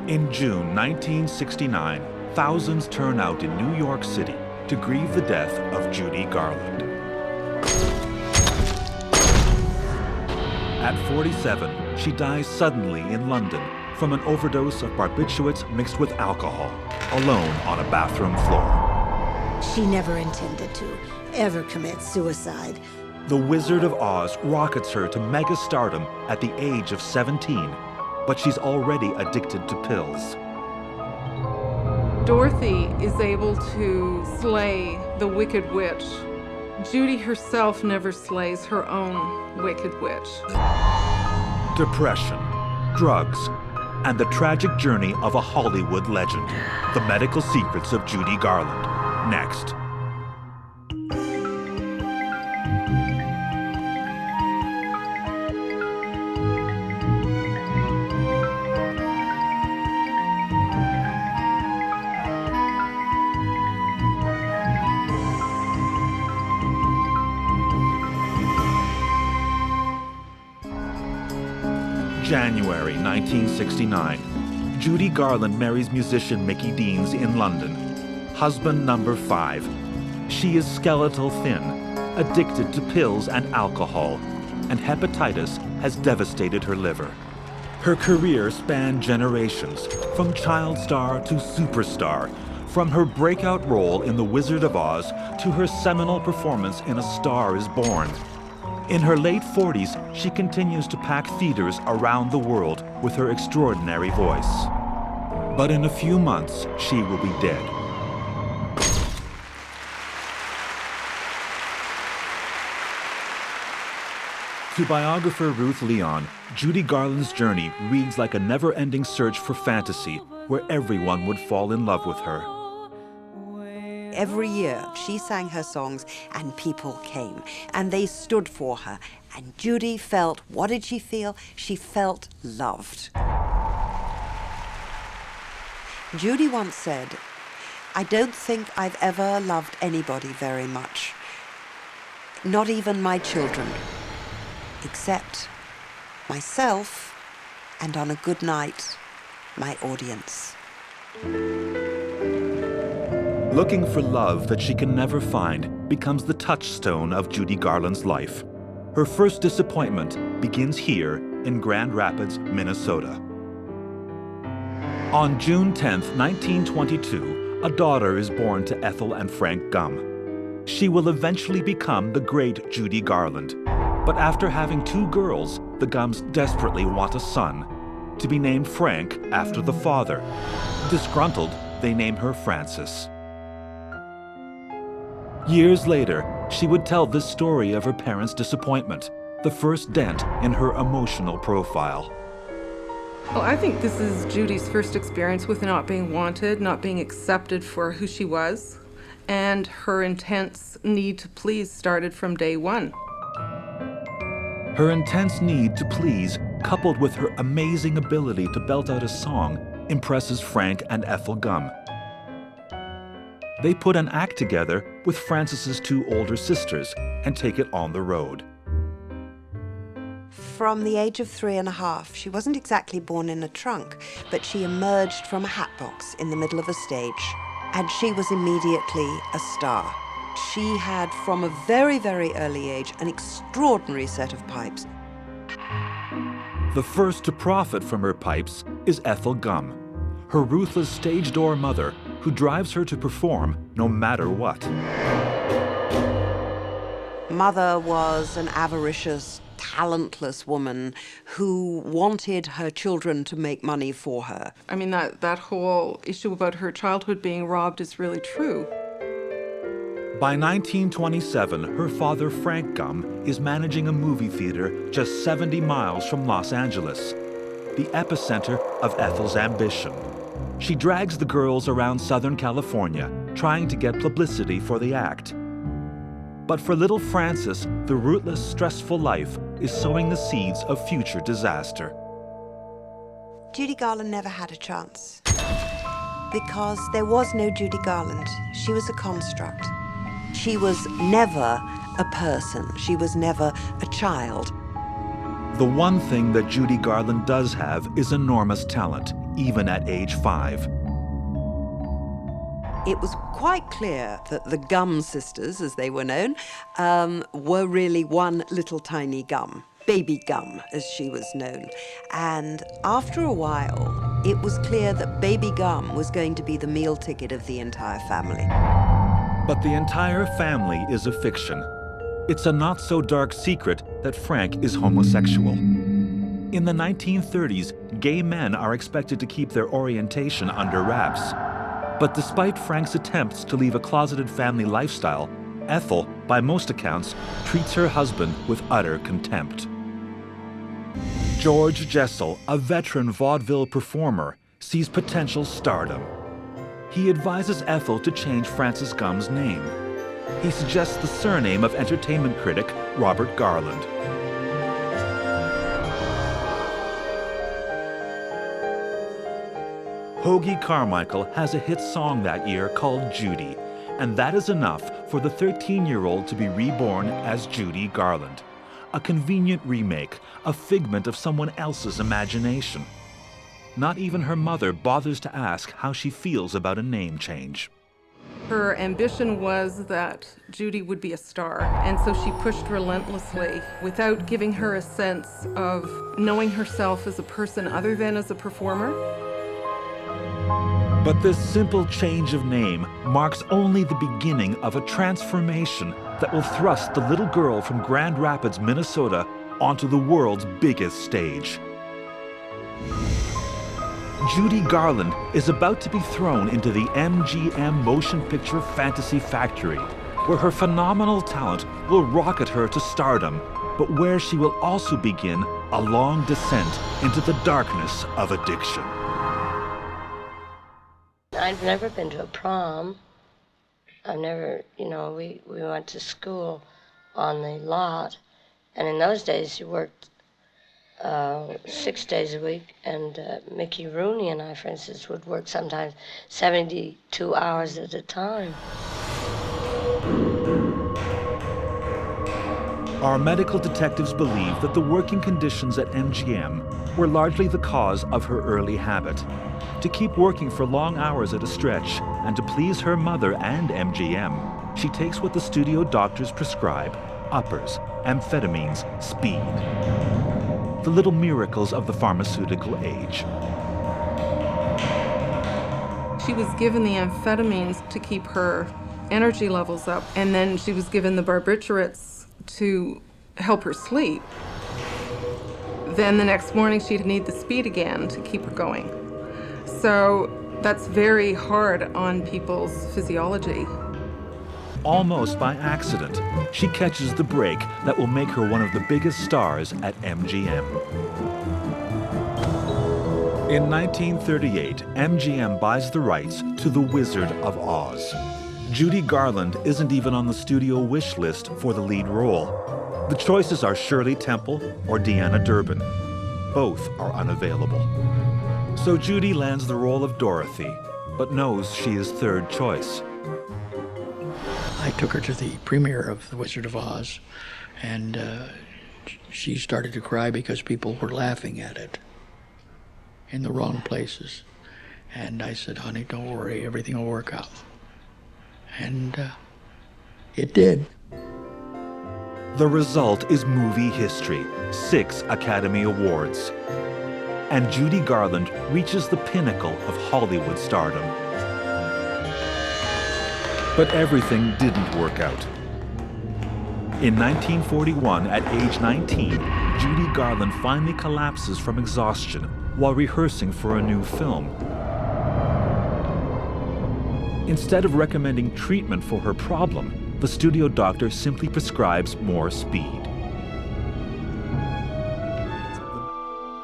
In June 1969, thousands turn out in New York City to grieve the death of Judy Garland. At 47, she dies suddenly in London from an overdose of barbiturates mixed with alcohol, alone on a bathroom floor. She never intended to ever commit suicide. The Wizard of Oz rockets her to mega stardom at the age of 17, but she's already addicted to pills. Dorothy is able to slay the Wicked Witch. Judy herself never slays her own Wicked Witch. Depression, drugs, and the tragic journey of a Hollywood legend. The medical secrets of Judy Garland. Next. January 1969. Judy Garland marries musician Mickey Deans in London. Husband number 5. She is skeletal thin, addicted to pills and alcohol, and hepatitis has devastated her liver. Her career spanned generations, from child star to superstar, from her breakout role in The Wizard of Oz to her seminal performance in A Star is Born. In her late 40s, she continues to pack theaters around the world with her extraordinary voice. But in a few months, she will be dead. To biographer Ruth Leon, Judy Garland's journey reads like a never-ending search for fantasy where everyone would fall in love with her. Every year, she sang her songs and people came and they stood for her. And Judy felt, what did she feel? She felt loved. Judy once said, "I don't think I've ever loved anybody very much, not even my children, except myself and on a good night, my audience." Looking for love that she can never find becomes the touchstone of Judy Garland's life. Her first disappointment begins here in Grand Rapids, Minnesota. On June 10, 1922, a daughter is born to Ethel and Frank Gumm. She will eventually become the great Judy Garland. But after having 2 girls, the Gumms desperately want a son, to be named Frank after the father. Disgruntled, they name her Frances. Years later, she would tell this story of her parents' disappointment, the first dent in her emotional profile. Well, I think this is Judy's first experience with not being wanted, not being accepted for who she was, and her intense need to please started from day one. Her intense need to please, coupled with her amazing ability to belt out a song, impresses Frank and Ethel Gumm. They put an act together with Frances's 2 older sisters and take it on the road. From the age of 3½, she wasn't exactly born in a trunk, but she emerged from a hatbox in the middle of a stage, and she was immediately a star. She had, from a very, very early age, an extraordinary set of pipes. The first to profit from her pipes is Ethel Gumm, her ruthless stage door mother who drives her to perform no matter what. Mother was an avaricious, talentless woman who wanted her children to make money for her. I mean, that whole issue about her childhood being robbed is really true. By 1927, her father, Frank Gumm, is managing a movie theater just 70 miles from Los Angeles, the epicenter of Ethel's ambition. She drags the girls around Southern California, trying to get publicity for the act. But for little Frances, the rootless, stressful life is sowing the seeds of future disaster. Judy Garland never had a chance because there was no Judy Garland. She was a construct. She was never a person. She was never a child. The one thing that Judy Garland does have is enormous talent, even at age 5. It was quite clear that the Gum sisters, as they were known, were really one little tiny Gum. Baby Gum, as she was known. And after a while, it was clear that Baby Gum was going to be the meal ticket of the entire family. But the entire family is a fiction. It's a not-so-dark secret that Frank is homosexual. In the 1930s, gay men are expected to keep their orientation under wraps. But despite Frank's attempts to leave a closeted family lifestyle, Ethel, by most accounts, treats her husband with utter contempt. George Jessel, a veteran vaudeville performer, sees potential stardom. He advises Ethel to change Francis Gum's name. He suggests the surname of entertainment critic Robert Garland. Hoagie Carmichael has a hit song that year called Judy, and that is enough for the 13-year-old to be reborn as Judy Garland. A convenient remake, a figment of someone else's imagination. Not even her mother bothers to ask how she feels about a name change. Her ambition was that Judy would be a star, and so she pushed relentlessly without giving her a sense of knowing herself as a person other than as a performer. But this simple change of name marks only the beginning of a transformation that will thrust the little girl from Grand Rapids, Minnesota, onto the world's biggest stage. Judy Garland is about to be thrown into the MGM Motion Picture Fantasy Factory, where her phenomenal talent will rocket her to stardom, but where she will also begin a long descent into the darkness of addiction. I've never been to a prom. I've never, we went to school on the lot, and in those days you worked 6 days a week, and Mickey Rooney and I, for instance, would work sometimes 72 hours at a time. Our medical detectives believe that the working conditions at MGM were largely the cause of her early habit. To keep working for long hours at a stretch and to please her mother and MGM, she takes what the studio doctors prescribe: uppers, amphetamines, speed. The little miracles of the pharmaceutical age. She was given the amphetamines to keep her energy levels up, and then she was given the barbiturates to help her sleep. Then the next morning she'd need the speed again to keep her going. So that's very hard on people's physiology. Almost by accident, she catches the break that will make her one of the biggest stars at MGM. In 1938, MGM buys the rights to The Wizard of Oz. Judy Garland isn't even on the studio wish list for the lead role. The choices are Shirley Temple or Deanna Durbin. Both are unavailable. So Judy lands the role of Dorothy, but knows she is third choice. I took her to the premiere of The Wizard of Oz, and she started to cry because people were laughing at it in the wrong places. And I said, honey, don't worry, everything will work out. And it did. The result is movie history, 6 Academy Awards. And Judy Garland reaches the pinnacle of Hollywood stardom. But everything didn't work out. In 1941, at age 19, Judy Garland finally collapses from exhaustion while rehearsing for a new film. Instead of recommending treatment for her problem, the studio doctor simply prescribes more speed.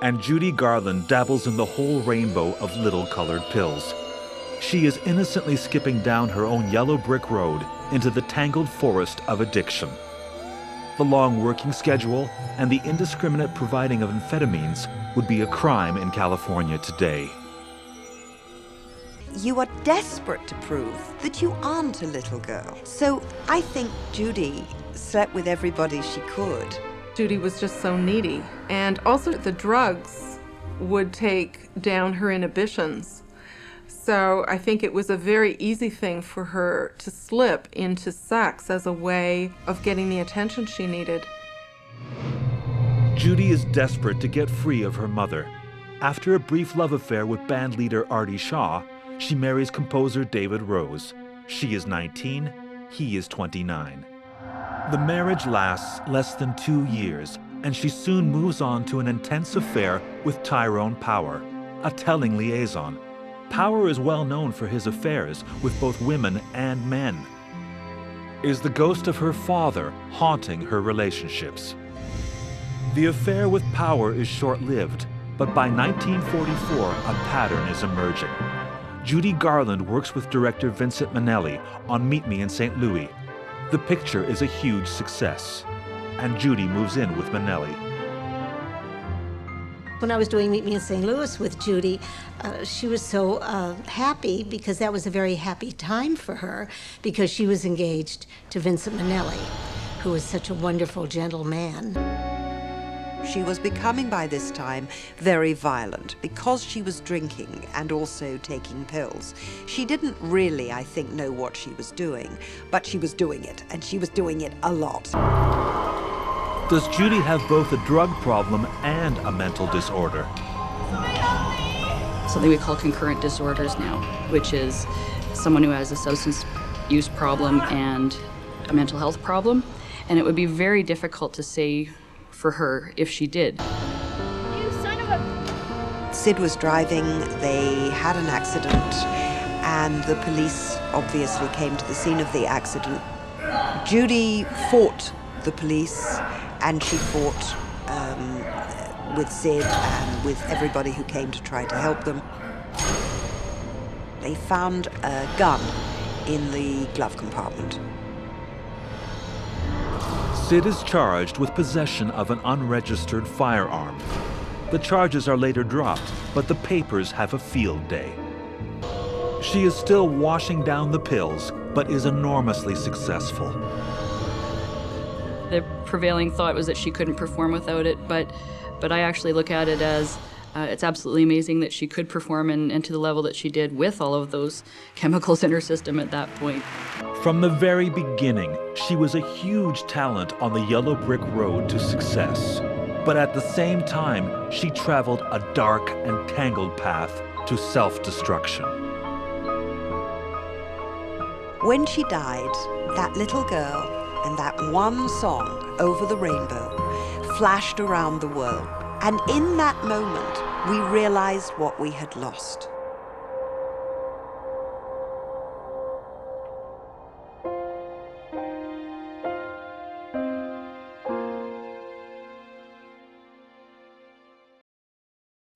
And Judy Garland dabbles in the whole rainbow of little colored pills. She is innocently skipping down her own yellow brick road into the tangled forest of addiction. The long working schedule and the indiscriminate providing of amphetamines would be a crime in California today. You are desperate to prove that you aren't a little girl. So I think Judy slept with everybody she could. Judy was just so needy. And also the drugs would take down her inhibitions. So I think it was a very easy thing for her to slip into sex as a way of getting the attention she needed. Judy is desperate to get free of her mother. After a brief love affair with bandleader Artie Shaw, she marries composer David Rose. She is 19, he is 29. The marriage lasts less than 2 years, and she soon moves on to an intense affair with Tyrone Power, a telling liaison. Power is well known for his affairs with both women and men. Is the ghost of her father haunting her relationships? The affair with Power is short-lived, but by 1944, a pattern is emerging. Judy Garland works with director Vincent Minnelli on Meet Me in St. Louis. The picture is a huge success, and Judy moves in with Minnelli. When I was doing Meet Me in St. Louis with Judy, she was so happy because that was a very happy time for her because she was engaged to Vincent Minnelli, who was such a wonderful, gentle man. She was becoming, by this time, very violent because she was drinking and also taking pills. She didn't really, I think, know what she was doing, but she was doing it, and she was doing it a lot. Does Judy have both a drug problem and a mental disorder? Something we call concurrent disorders now, which is someone who has a substance use problem and a mental health problem. And it would be very difficult to say for her if she did. You son of a... Sid was driving, they had an accident, and the police obviously came to the scene of the accident. Judy fought the police, and she fought with Sid and with everybody who came to try to help them. They found a gun in the glove compartment. Sid is charged with possession of an unregistered firearm. The charges are later dropped, but the papers have a field day. She is still washing down the pills, but is enormously successful. The prevailing thought was that she couldn't perform without it, but I actually look at it as it's absolutely amazing that she could perform and to the level that she did with all of those chemicals in her system at that point. From the very beginning, she was a huge talent on the yellow brick road to success. But at the same time, she traveled a dark and tangled path to self-destruction. When she died, that little girl and that one song, Over the Rainbow, flashed around the world. And in that moment, we realized what we had lost.